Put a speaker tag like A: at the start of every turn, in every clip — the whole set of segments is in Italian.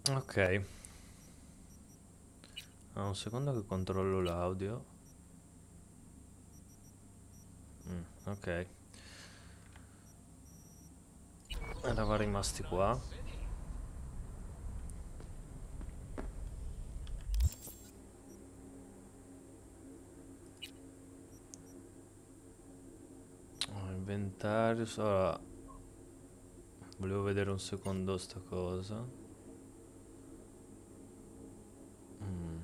A: Ok, un secondo che controllo l'audio. Ok, eravamo rimasti qua. Inventario, allora, volevo vedere un secondo sta cosa. Mm,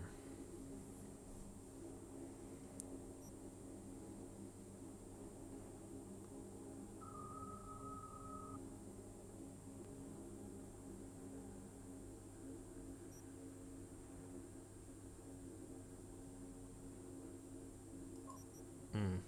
A: mm.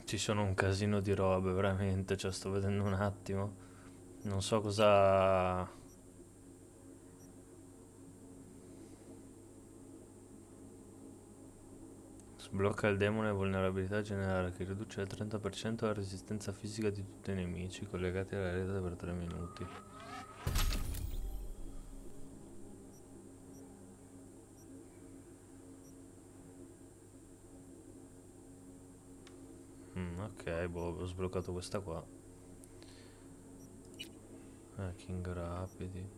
A: Ci sono un casino di robe, veramente, cioè sto vedendo un attimo. Non so cosa... Sblocca il demone vulnerabilità generale che riduce al 30% la resistenza fisica di tutti i nemici collegati alla rete per 3 minuti. Ok, boh, ho sbloccato questa qua. King rapidi.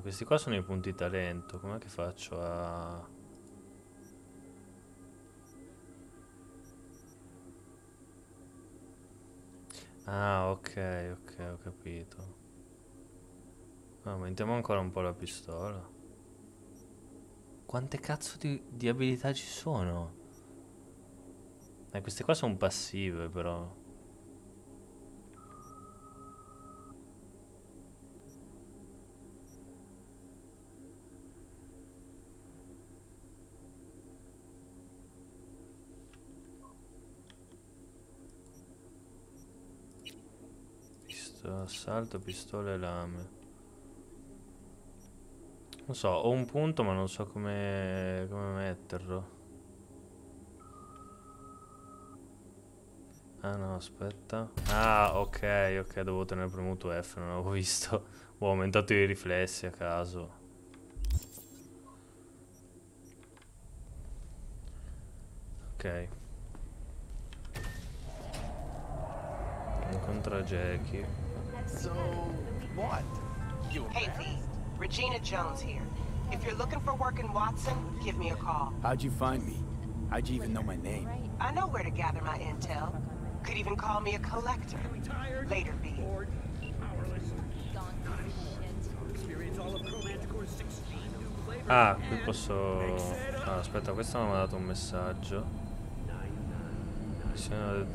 A: Questi qua sono i punti talento. Com'è che faccio a... Ah, ok, ok, ho capito. Aumentiamo ancora un po' la pistola. Quante cazzo di abilità ci sono? Queste qua sono passive però. Assalto, pistola e lame. Non so, ho un punto ma non so come metterlo. Ah no, aspetta. Ah, ok, ok, dovevo tenere premuto F, non avevo visto. Ho aumentato i riflessi a caso. Ok, incontra Jackie.
B: So, what? You
C: Hey V,
B: embarrassed?
C: Regina Jones here. If you're looking for work in Watson, give me a call.
B: How'd you find me? How'd you even know my name?
C: I know where to gather my intel. Could even call me a collector. Later, V.
A: Ah, qui posso... Ah, aspetta, questo mi ha dato un messaggio. Siamo i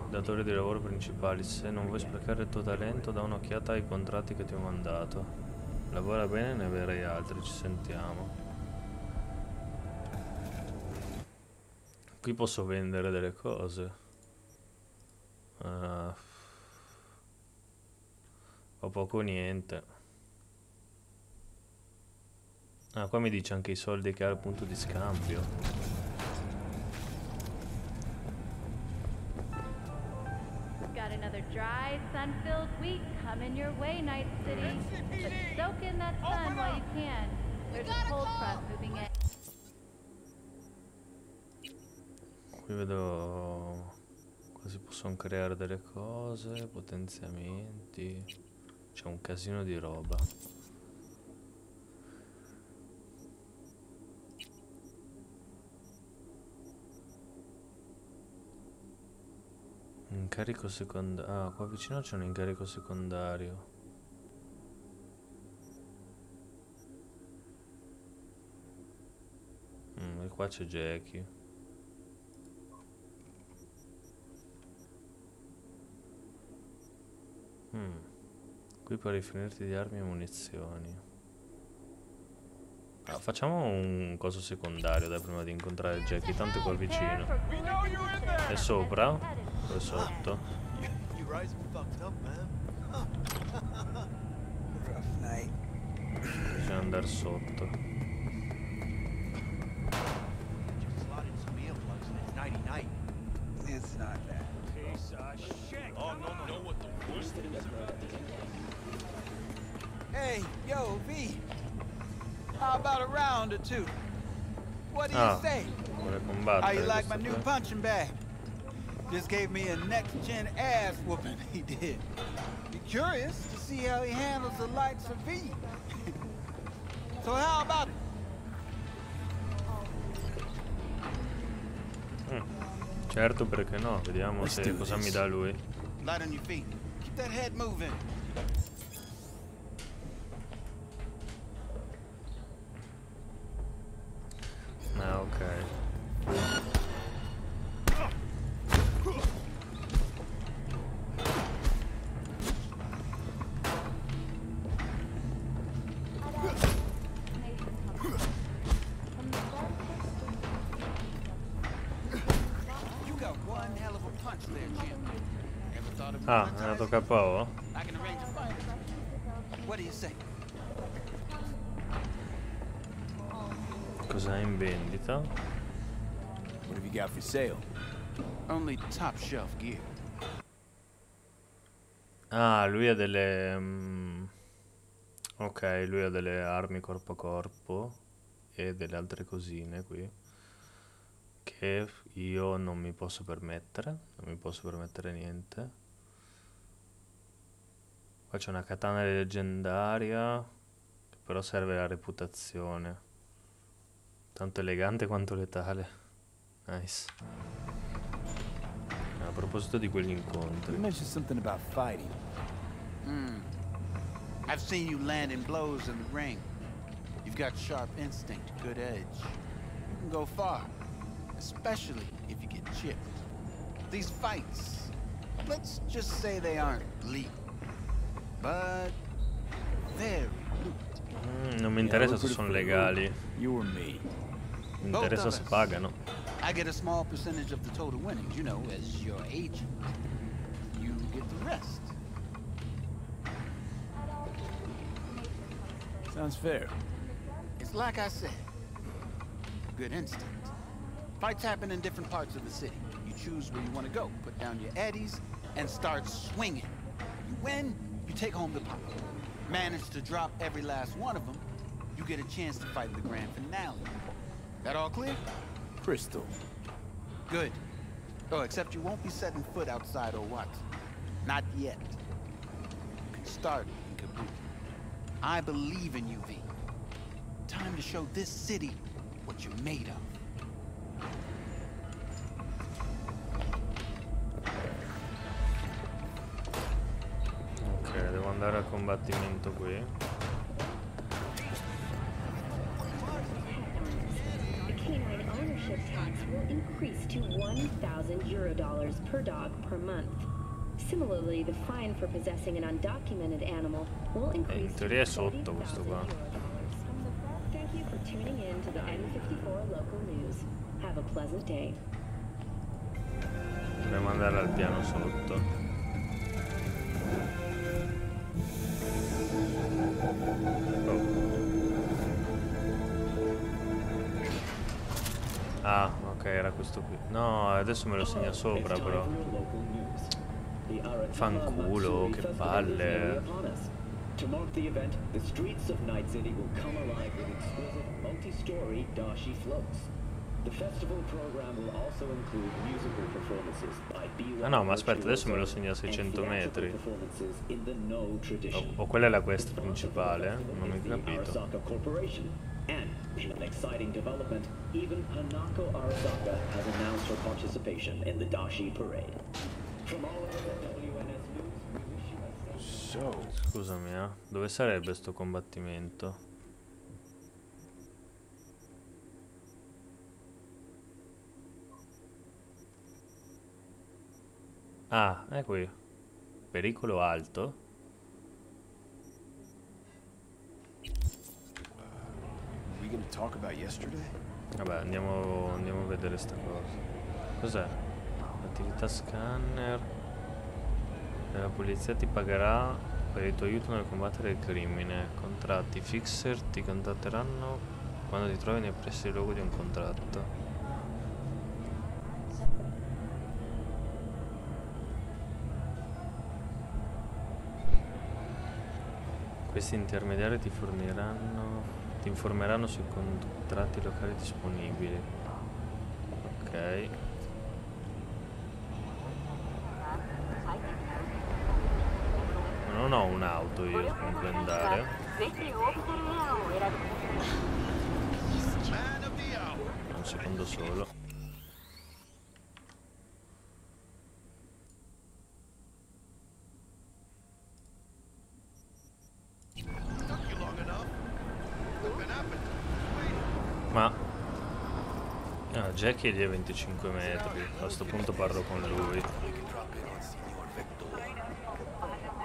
A: datori di lavoro principali. Se non vuoi sprecare il tuo talento, da un'occhiata ai contratti che ti ho mandato. Lavora bene, ne avrai altri, ci sentiamo. Qui posso vendere delle cose. Ah, ho poco o niente. Ah, qua mi dice anche i soldi che ha al punto di scambio.
D: Got another dry, sun-filled week coming your way, Night City. But soak in that sun while you can. There's a cold front moving in.
A: Qui vedo... Qua si possono creare delle cose, potenziamenti. C'è un casino di roba. Incarico secondario. Ah, qua vicino c'è un incarico secondario. E qua c'è Jackie. Qui puoi rifornirti di armi e munizioni. Ah, facciamo un coso secondario dai, prima di incontrare Jackie, tanto è qua vicino. È sopra? O è sotto?
B: Your eyes are fucked up, man. Rough night.
A: Bisogna andare sotto.
B: Slotted some earplugs and it's nighty night. It's not that. Piece of shit. Oh, no, no. Know what the worst is about this? Hey, yo, V. How about a round or two? What do you say?
A: Vuole
B: How
A: combattere
B: you like my
A: questo
B: new
A: qui.
B: punching bag? Just gave me a next-gen ass whooping, he did. Be curious to see how he handles the likes of V. So how about it?
A: Certo, perché no? Vediamo
B: Let's
A: se
B: do
A: cosa
B: this.
A: mi dà lui.
B: Light on your feet. Keep that head moving.
A: Ah, ok.
B: You got one hell of a punch there, Jim. Ever thought of
A: Ah, è andato KO?
B: I can arrange a fight. What do you say?
A: Cos'ha in vendita?
B: What have you got for sale? Only top shelf gear.
A: Ah, lui ha delle... ok, lui ha delle armi corpo a corpo e delle altre cosine qui che io non mi posso permettere, non mi posso permettere niente. Qua c'è una katana leggendaria che però serve la reputazione. Tanto elegante quanto letale. Nice. A proposito di quegli
B: You
A: incontri.
B: mentioned something about fighting. I've seen you landing blows in the ring. You've got sharp instinct, good edge. You can go far, especially if you get chipped. These fights, let's just say they aren't legal, but very lucrative.
A: Non mi interessa se sono legali,
B: You or me?
A: mi interessa se pagano.
B: I get a small percentage of the total winnings, you know, as your agent. You get the rest. Sounds fair. It's like I said. Good instinct. Fights happen in different parts of the city. You choose where you want to go, put down your eddies, and start swinging. You win, you take home the pot. Manage to drop every last one of them, you get a chance to fight in the grand finale. That all clear? Crystal. Good. Oh, except you won't be setting foot outside Owatsu. Not yet. You can start in Kabuki. I believe in you, V. Time to show this city what you're made of.
A: Ok, devo andare al combattimento qui.
E: The canine ownership tax will increase to €1,000 per dog per month. Similarly, the fine for possessing an undocumented animal will increase
A: in teoria è
E: to
A: sotto questo qua.
E: €30,000. Thank you for tuning in to the N54 local news. Have a pleasant day.
A: Dobbiamo andare al piano sotto. Ah, ok, era questo qui. No, adesso me lo segna sopra però. Fanculo, che palle.
F: To mark the event, the streets of Night City will come alive with exquisite multi-story dashi floats. The festival program will also include musical performances by
A: Ah no, ma aspetta, adesso me lo segna a 600 metri. O quella è la quest principale, non ho capito.
F: And in an exciting development, even Hanako Arasaka has announced her participation in the Dashi Parade. From all over the WNS News, we wish you a safe...
A: Scusami, dove sarebbe sto combattimento? Ah, è qui. Pericolo alto.
B: We gonna talk about yesterday?
A: Vabbè, andiamo a vedere sta cosa. Cos'è? Attività scanner. La polizia ti pagherà per il tuo aiuto nel combattere il crimine. Contratti. Fixer ti contatteranno quando ti trovi nei pressi del luogo di un contratto. Questi intermediari ti informeranno sui contratti locali disponibili. Ok. Non ho un'auto io con cui andare. Un secondo solo. Ma Jackie è lì a 25 metri. A questo punto parlo con lui.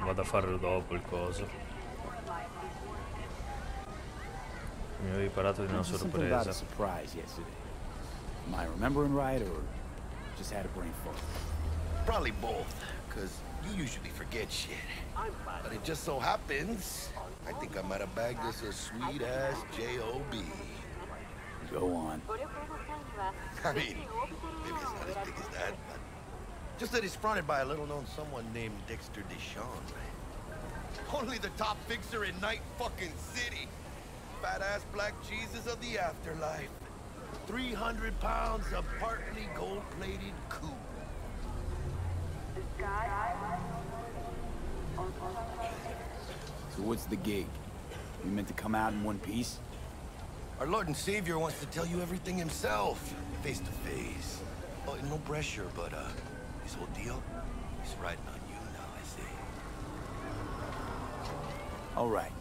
A: Vado a farlo dopo il coso. Mi avevi parlato di una sorpresa.
B: Am I remembering right or just had a brain fart?
G: Probably both, because you usually forget shit. But it just so happens, I think I might have bagged us a sweet-ass J.O.B.
B: Go on.
G: I mean, maybe it's not as big as that, but just that it's fronted by a little-known someone named Dexter Deshawn. Only the top fixer in Night fucking City. Fat-ass black Jesus of the afterlife. 300 pounds of partly gold-plated coup.
B: So what's the gig? You meant to come out in one piece?
G: Our Lord and Savior wants to tell you everything himself, face to face. Oh, no pressure, but this whole deal is riding on you now, I say.
B: All right.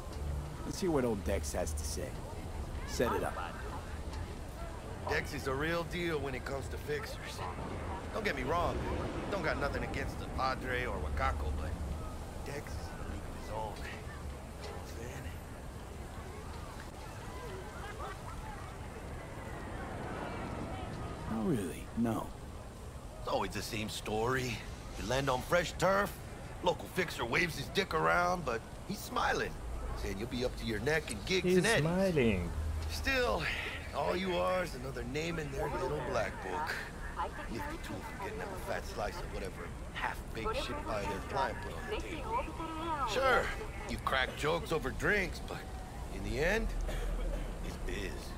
B: Let's hear what old Dex has to say. Set it up.
G: Dex is a real deal when it comes to fixers. Don't get me wrong, don't got nothing against the Padre or Wakako, but Dex is in a league of his own. You know what I'm saying?
B: Not really, no.
G: It's always the same story. You land on fresh turf, local fixer waves his dick around, but he's smiling, saying you'll be up to your neck in gigs
A: He's
G: and eddies.
A: smiling.
G: Still, all you are is another name in their little black book. Nifty tool for getting them a fat slice of whatever half-baked shit pie their client put on the table. Sure, you crack jokes over drinks, but in the end, it's biz.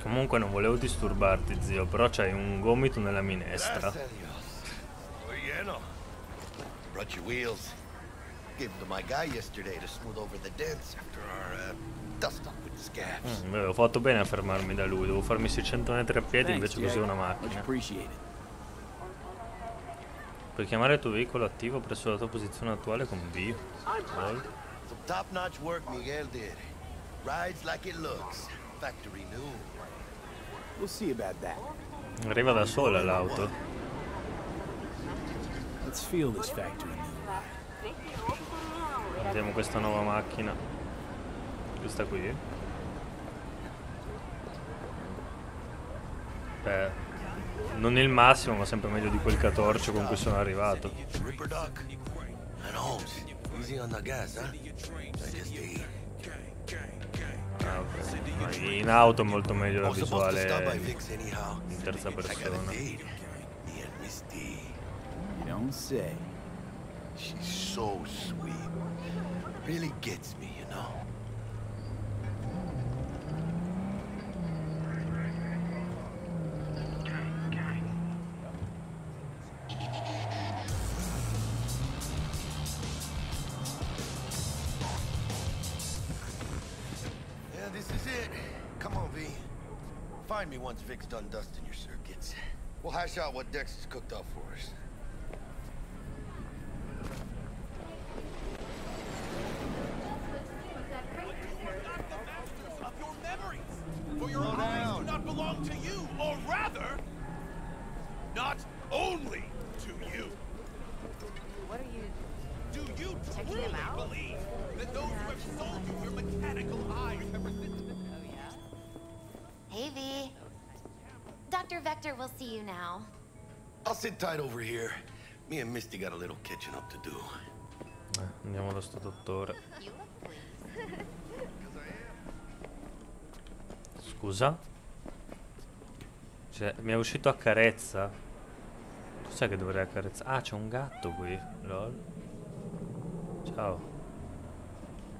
A: Comunque non volevo disturbarti, zio, però c'hai un gomito nella minestra.
G: Gracias a Dios. Bueno. Brought your wheels. Gave them to my guy yesterday to smooth over the dents after our dust up with the scabs.
A: Ho fatto bene a fermarmi da lui, devo farmi 600 metri a piedi, invece così ho una macchina. Puoi chiamare il tuo veicolo attivo presso la tua posizione attuale con B.
G: Some top-notch work Miguel did. Rides like it looks. Factory new.
B: We'll see about that.
A: Arriva da sola l'auto.
B: Let's feel this factory new.
A: Vediamo questa nuova macchina. Questa qui. Beh, non il massimo, ma sempre meglio di quel catorcio con cui sono arrivato. Ah, ok. In auto è molto meglio la visuale in terza persona.
B: You don't say.
G: She's so sweet. Really gets me, you know? Yeah, this is it. Come on, V. Find me once Vic's done dusting your circuits. We'll hash out what Dex has cooked up for us.
H: For your eyes do not belong to you, or rather, not only to you.
C: What are you...
H: Do you
C: Checking
H: truly
C: them out?
H: believe that those who have sold you your mechanical eyes have resisted?
C: Oh, yeah?
I: Dr. Vector will see you now.
G: I'll sit tight over here. Me and Misty got a little catching up to do.
A: Andiamo da sto dottore.
I: You look pleased.
A: Scusa? Cioè, mi è uscito accarezza. Cos'è che dovrei accarezzare? Ah, c'è un gatto qui. Lol. Ciao.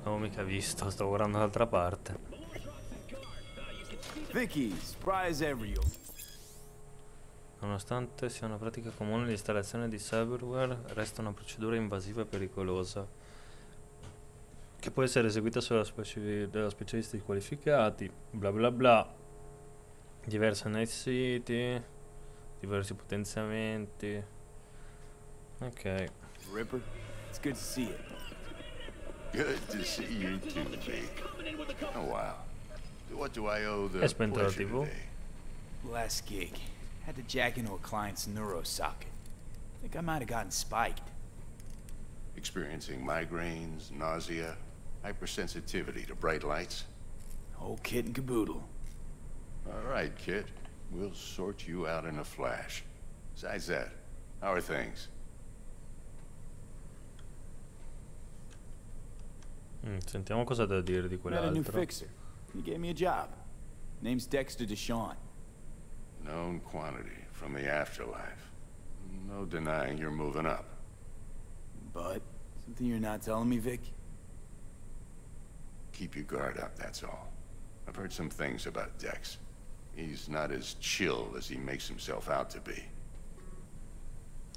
A: Non ho mica visto, sto guardando dall'altra parte.
J: Vicky, surprise every.
A: Nonostante sia una pratica comune, l'installazione di cyberware resta una procedura invasiva e pericolosa, che può essere eseguita solo da specialisti qualificati, bla bla bla. Diverse night city, diversi potenziamenti. Ok.
J: Ripper, it's good to see you.
K: Good to see you too, Jake. Oh wow. What do I owe the
A: Hai spento la
K: pleasure
A: TV?
K: today?
J: Last gig. Had to jack into a client's neuro socket. Think I might have gotten spiked.
K: Experiencing migraines, nausea, hypersensitivity to bright lights?
J: Whole kit and caboodle.
K: All right, kid. We'll sort you out in a flash. Besides that, how are things?
A: Sentiamo cosa ha da dire di
J: Met a new
A: quell'altro.
J: fixer. He gave me a job. Name's Dexter DeShawn.
K: Known quantity from the afterlife. No denying you're moving up.
J: But something you're not telling me, Vic?
K: Keep your guard up, that's all. I've heard some things about Dex. He's not as chill as he makes himself out to be.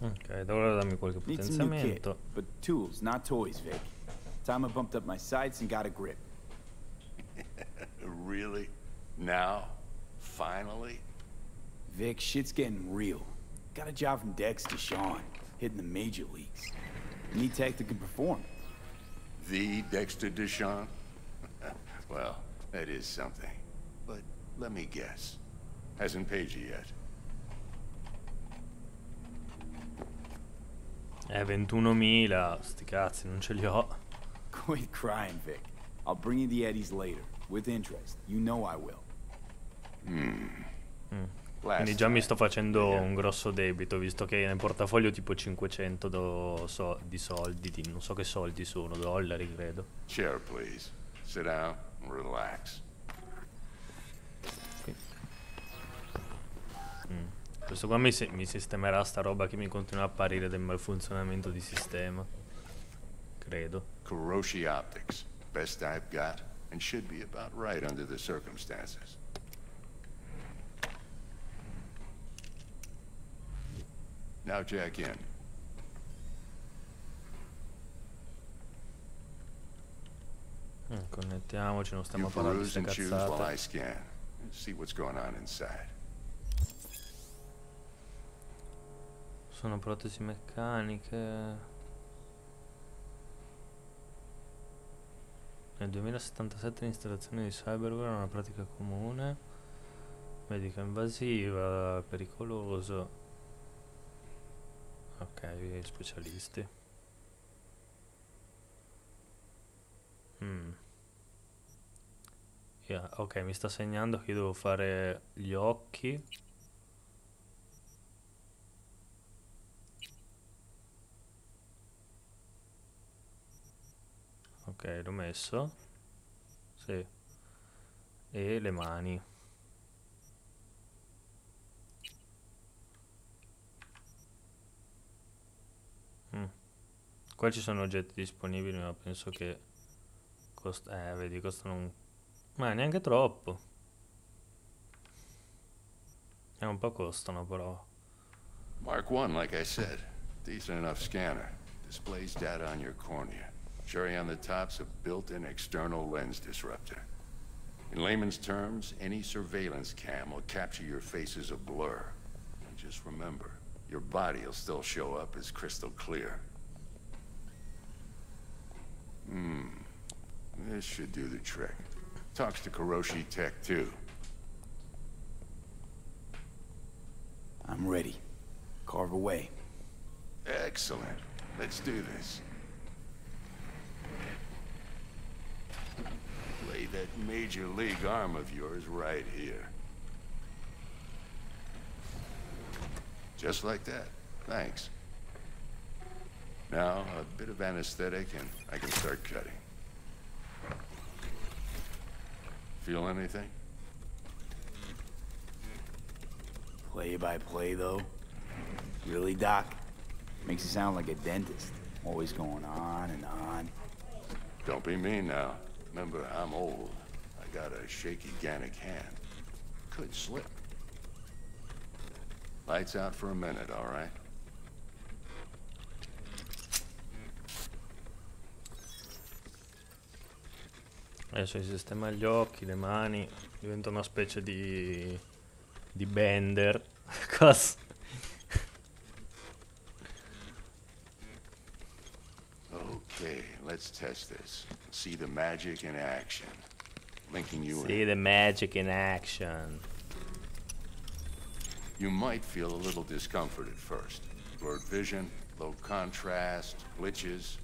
A: Ok, dovrò darmi qualche
J: Need some new kit,
A: potenziamento.
J: but tools, not toys, Vic. Time I bumped up my sights and got a grip.
K: Really? Now? Finally?
J: Vic, shit's getting real. Got a job from Dex to Sean, hitting the major leagues. Need tech that can perform.
K: The Dexter DeShawn? Well, that is something. But let me guess. Hasn't paid you yet.
A: 21.000, sti cazzi, non ce li ho.
J: Quit crying, Vic. I'll bring you the eddies later, with interest. You know I will.
A: Quindi già mi sto facendo un grosso debito, visto che nel portafoglio ho tipo 500 di soldi, di non so che soldi sono, dollari credo.
K: Chair, please. Sit down and relax.
A: Questo qua mi sistemerà sta roba che mi continua a apparire del malfunzionamento di sistema. Credo.
K: Kuroshi Optics. Best I've got, and should be about right under the circumstances. Now jack in.
A: Connettiamoci, non stiamo
K: You
A: parlando di
K: peruse
A: ste
K: and choose while I
A: cazzate.
K: scan. See what's going on inside.
A: Sono protesi meccaniche. Nel 2077 l'installazione di cyberware è una pratica comune. Medica invasiva, pericoloso. Ok, specialisti. Yeah, ok, mi sta segnando che io devo fare gli occhi. Ok, l'ho messo. Sì. E le mani. Qua ci sono oggetti disponibili, ma penso che vedi, costano un... Ma neanche troppo. Un po' costano però.
K: Mark 1, like I said. Decent enough scanner. Displays data on your cornea. Cherry on the top's a built-in external lens disruptor. In layman's terms, any surveillance cam will capture your face as a blur. And just remember, your body will still show up as crystal clear. This should do the trick. Talks to Kuroshi Tech, too.
J: I'm ready. Carve away.
K: Excellent. Let's do this. Lay that major league arm of yours right here. Just like that. Thanks. Now, a bit of anesthetic and I can start cutting. Feel anything?
J: Play by play, though? Really, Doc? Makes you sound like a dentist. Always going on and on.
K: Don't be mean now. Remember, I'm old. I got a shaky Gannic hand. Could slip. Lights out for a minute, all right?
A: Adesso si sistema gli occhi, le mani, diventa una specie di bender. Cosa?
K: Okay, let's test this. See the magic in action. Linking you
A: See
K: in.
A: the magic in action.
K: You might feel a little discomfort at first. Blurred vision, low contrast, glitches.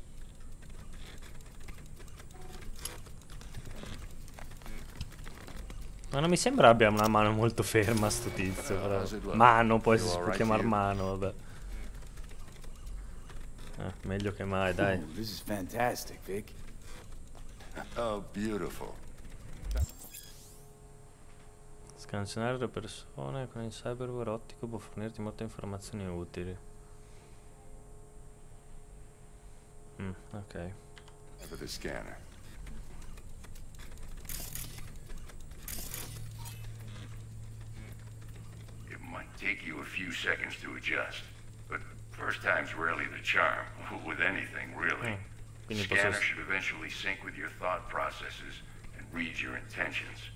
A: Ma non mi sembra abbia una mano molto ferma sto tizio, però. Mano, poi si può chiamare mano, vabbè. Meglio che mai, dai.
J: Ooh, this is fantastic, Vic.
K: Oh, beautiful.
A: Scansionare le persone con il cyberware ottico può fornirti molte informazioni utili. Ok.
K: For the scanner.
L: It might take you a few seconds to adjust, but first time's rarely the charm, with anything, really. The scanner should eventually sync with your thought processes and read your intentions.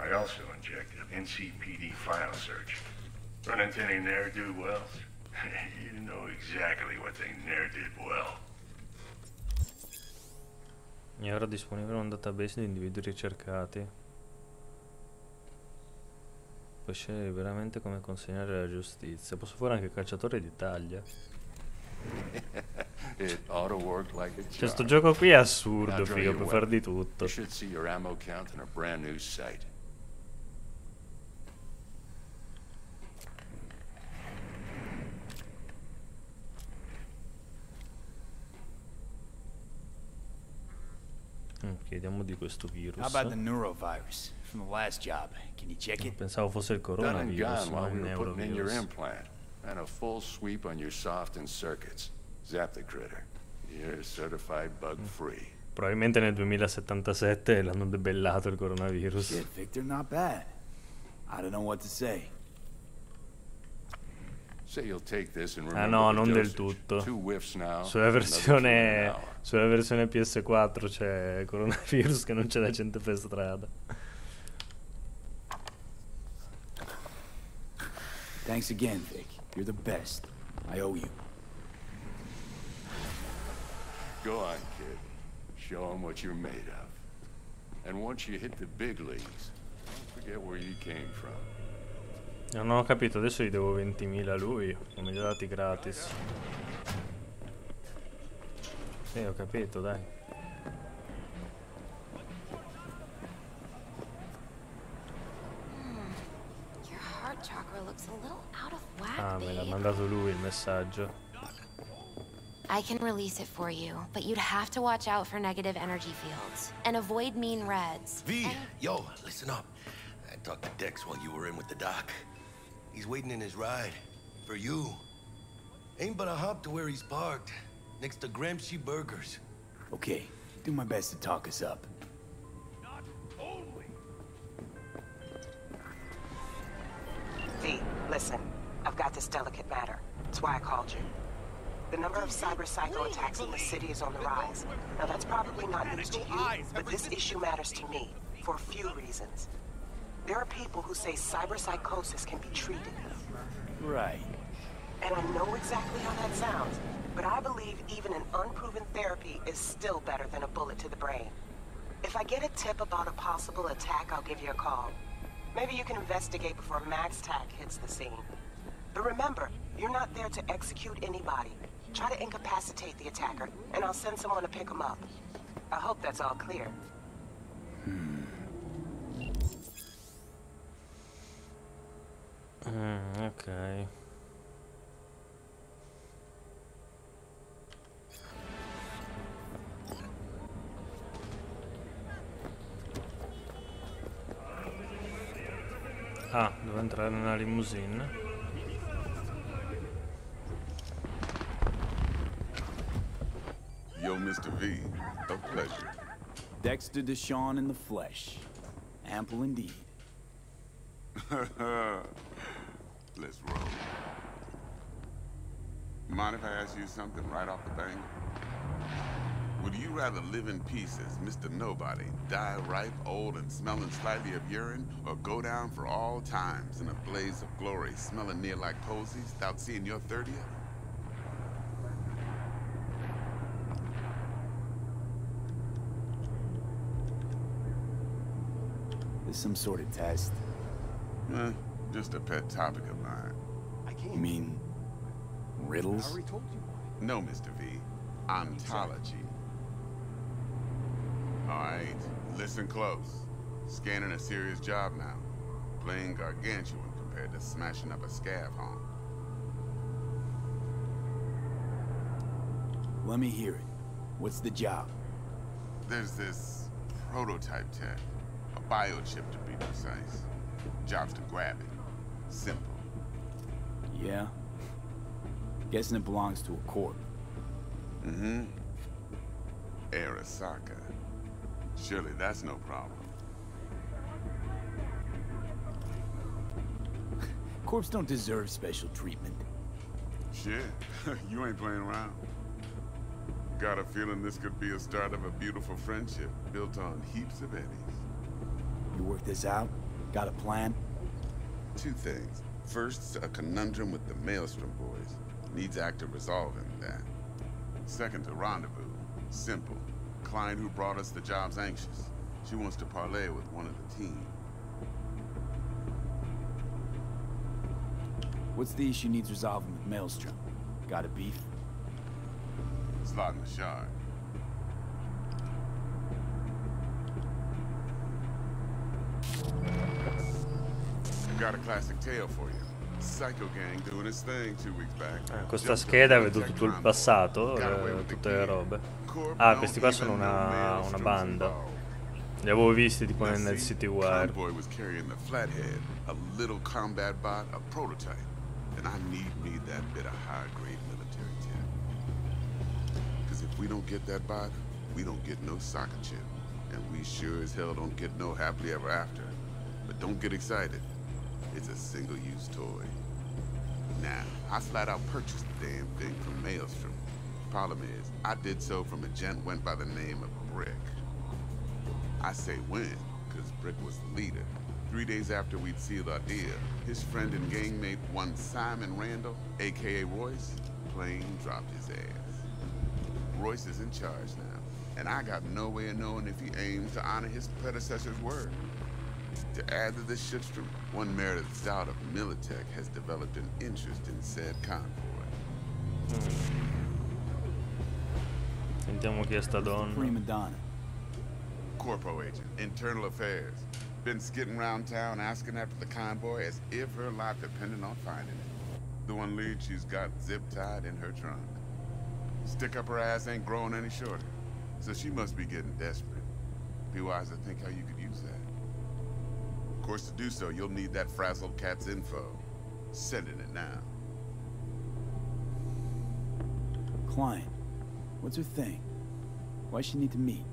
L: I also injected NCPD file search. Run into any ne'er-do-wells? You know exactly what they ne'er did well.
A: È ora disponibile un database di individui ricercati. Puoi scegliere veramente come consegnare la giustizia. Posso fare anche cacciatore d'Italia. Cioè, sto gioco qui è assurdo, figo, puoi fare di tutto.
K: You should see your ammo count in a brand new site.
A: Chiediamo di questo virus.
J: How about the neurovirus from the last job? Can you check it?
A: Pensavo fosse il coronavirus, non un neurovirus.
K: Implant and a full sweep on your soft and circuits. Zap the critter. You're certified bug free.
A: Probabilmente nel 2077 l'hanno debellato il coronavirus.
J: Shit, Victor, not bad. I don't know what to say.
K: Say you'll take this and
A: Ah
K: remember
A: no,
K: the
A: non del
K: dosage.
A: tutto.
K: 2 whiffs now.
A: Sulla versione PS4 c'è il coronavirus che non c'è la gente per strada.
J: Thanks again, Vic. You're the best. I owe you.
K: Go on, kid. Show them what you're made of. And once you hit the big leagues, don't forget where you came from.
A: Non ho capito, adesso gli devo 20.000 a lui, non me li ha dati gratis. Sì, ho capito, dai.
I: Your heart chakra looks a little out of whack,
A: Ah, me l'ha
I: babe.
A: mandato lui il messaggio.
I: I can release it for you, but you'd have to watch out for negative energy fields and avoid mean reds.
G: V, yo, listen up. I talked to Dex while you were in with the doc. He's waiting in his ride. For you. Ain't but a hop to where he's parked. Next to Gramsci Burgers.
J: Okay, do my best to talk us up.
H: Not only.
C: V, listen. I've got this delicate matter. That's why I called you. The number of cyber psycho attacks in the city is on the rise. Now that's probably not news to you, but this issue matters to me for a few reasons. There are people who say cyberpsychosis can be treated.
J: Right.
C: And I know exactly how that sounds, but I believe even an unproven therapy is still better than a bullet to the brain. If I get a tip about a possible attack, I'll give you a call. Maybe you can investigate before Max Tack hits the scene. But remember, you're not there to execute anybody. Try to incapacitate the attacker, and I'll send someone to pick him up. I hope that's all clear.
A: Ok. Ah, devo entrare nella limousine.
M: Yo, Mr. V, a pleasure.
J: Dexter Deshawn in the flesh. Ample indeed.
M: Let's roll. Mind if I ask you something right off the bank? Would you rather live in peace as Mr. Nobody, die ripe, old, and smelling slightly of urine, or go down for all times in a blaze of glory, smelling near like posies, without seeing your 30th?
J: There's some sort of test.
M: Just a pet topic of mine.
J: You mean riddles?
M: No, Mr. V. Ontology. Alright, listen close. Scanning a serious job now. Playing gargantuan compared to smashing up a scav home.
J: Let me hear it. What's the job?
M: There's this prototype tech. A biochip to be precise. Job's to grab it. Simple.
J: Yeah? Guessing it belongs to a corp.
M: Mm-hmm. Arasaka. Surely that's no problem.
J: Corps don't deserve special treatment.
M: Shit, you ain't playing around. Got a feeling this could be a start of a beautiful friendship built on heaps of eddies.
J: You work this out? Got a plan?
M: Two things. First, a conundrum with the Maelstrom boys. Needs active resolving that. Second, a rendezvous. Simple. Client who brought us the job's anxious. She wants to parlay with one of the team.
J: What's the issue needs resolving with Maelstrom? Got a beef?
M: Slot in the shard. Got a classic tale for you. Psycho gang doing its thing 2 weeks back.
A: Questa scheda vedo tutto il passato, tutte le robe. Ah, questi qua sono una banda. Li avevo visti tipo nel City Wire.
M: Convoy was carrying the Flathead, a little combat bot, a prototype. And I need that bit of high-grade military tech. Because if we don't get that bot, we don't get no soccer chip. And we sure as hell don't get no happily ever after. But don't get excited. It's a single-use toy. Now, I flat out purchased the damn thing from Maelstrom. Problem is, I did so from a gent went by the name of Brick. I say when, because Brick was the leader. 3 days after we'd sealed our deal, his friend and gangmate, one Simon Randall, a.k.a. Royce, plain dropped his ass. Royce is in charge now, and I got no way of knowing if he aims to honor his predecessor's word. To add to this shitstorm, one Meredith Stout of Militech has developed an interest in said convoy.
A: Sentiamo chi è sta donna.
J: Prima donna.
M: Corpo agent, internal affairs. Been skidding around town asking after the convoy as if her life depended on finding it. The one lead she's got zip-tied in her trunk. Stick up her ass ain't growing any shorter, so she must be getting desperate. Be wise to think how you could use that. Of course, to do so, you'll need that frazzled cat's info. Sending it now.
J: Client. What's her thing? Why she need to meet?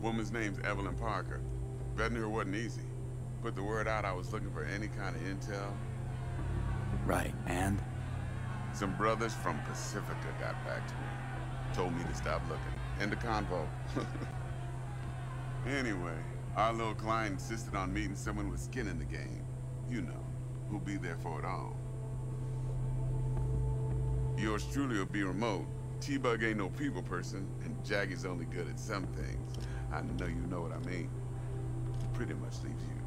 M: Woman's name's Evelyn Parker. Vetting her wasn't easy. Put the word out I was looking for any kind of intel.
J: Right, and?
M: Some brothers from Pacifica got back to me. Told me to stop looking. End of convo. Anyway, our little client insisted on meeting someone with skin in the game. You know, who'll be there for it all. Yours truly will be remote. T-Bug ain't no people person, and Jaggy's only good at some things. I know you know what I mean. Pretty much leaves you.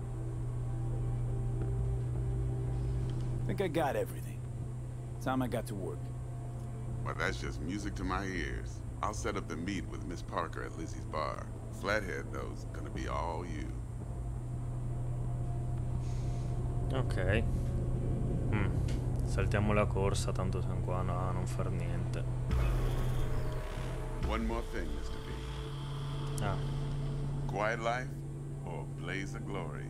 J: Think I got everything. Time I got to work.
M: Well, that's just music to my ears. I'll set up the meet with Miss Parker at Lizzie's bar. Flathead, though, is gonna be all you.
A: Ok. Saltiamo la corsa, tanto siamo qua a non far niente.
M: One more thing, Mr. B.
A: Ah.
M: Quiet life or blaze of glory?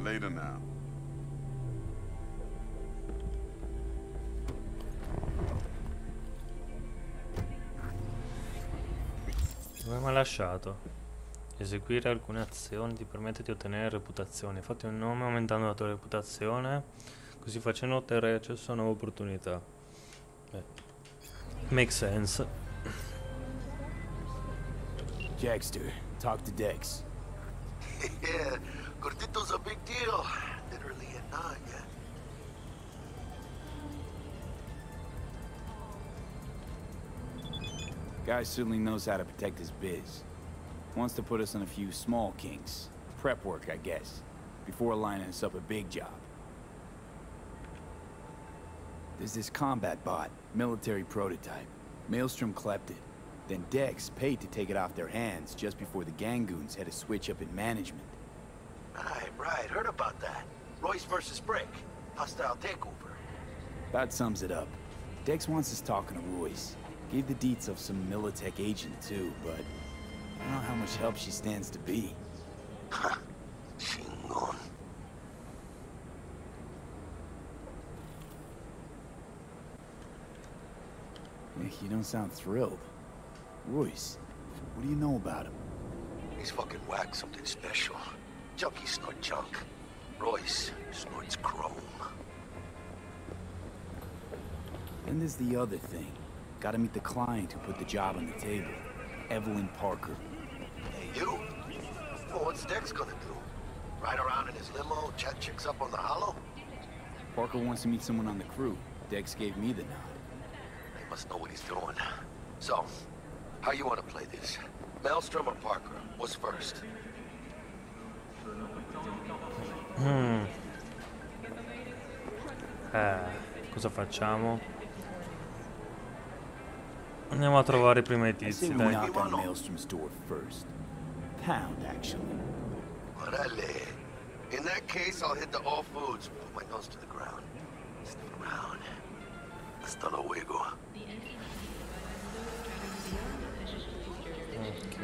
M: Later now.
A: Dove mi ha lasciato? Eseguire alcune azioni ti permette di ottenere reputazione. Fatti un nome aumentando la tua reputazione, così facendo ottenere accesso a nuove opportunità. Make sense.
J: Jackster, talk to Dex.
G: Yeah, Gordito's a big deal. Literally at 9, yeah.
J: Guy certainly knows how to protect his biz. Wants to put us on a few small kinks. Prep work, I guess. Before lining us up a big job. There's this combat bot, military prototype. Maelstrom clept it. Then Dex paid to take it off their hands just before the Gangoons had a switch up in management.
G: Right. Heard about that. Royce versus Brick. Hostile takeover.
J: That sums it up. Dex wants us talking to Royce. Gave the deets of some Militech agent too, but I don't know how much help she stands to be.
G: Ha. Chingon.
J: You don't sound thrilled. Royce, what do you know about him?
G: He's fucking whack, something special. Junkies snort junk. Royce snorts chrome.
J: Then there's the other thing. Gotta meet the client who put the job on the table. Evelyn Parker.
G: Hey, you? Well, what's Dex gonna do? Ride around in his limo, chat chicks up on the hollow?
J: Parker wants to meet someone on the crew. Dex gave me the nod.
G: He must know what he's doing. So, how you want to play this? Maelstrom or Parker? What's first?
A: Cosa facciamo? Andiamo a trovare prima i tizi, dai.
J: Knock on Maelstrom's door first. Pound, actually.
G: Orale. In that case, I'll hit the all foods. Put my nose to the ground. Sniff around. Hasta luego.
A: Ok.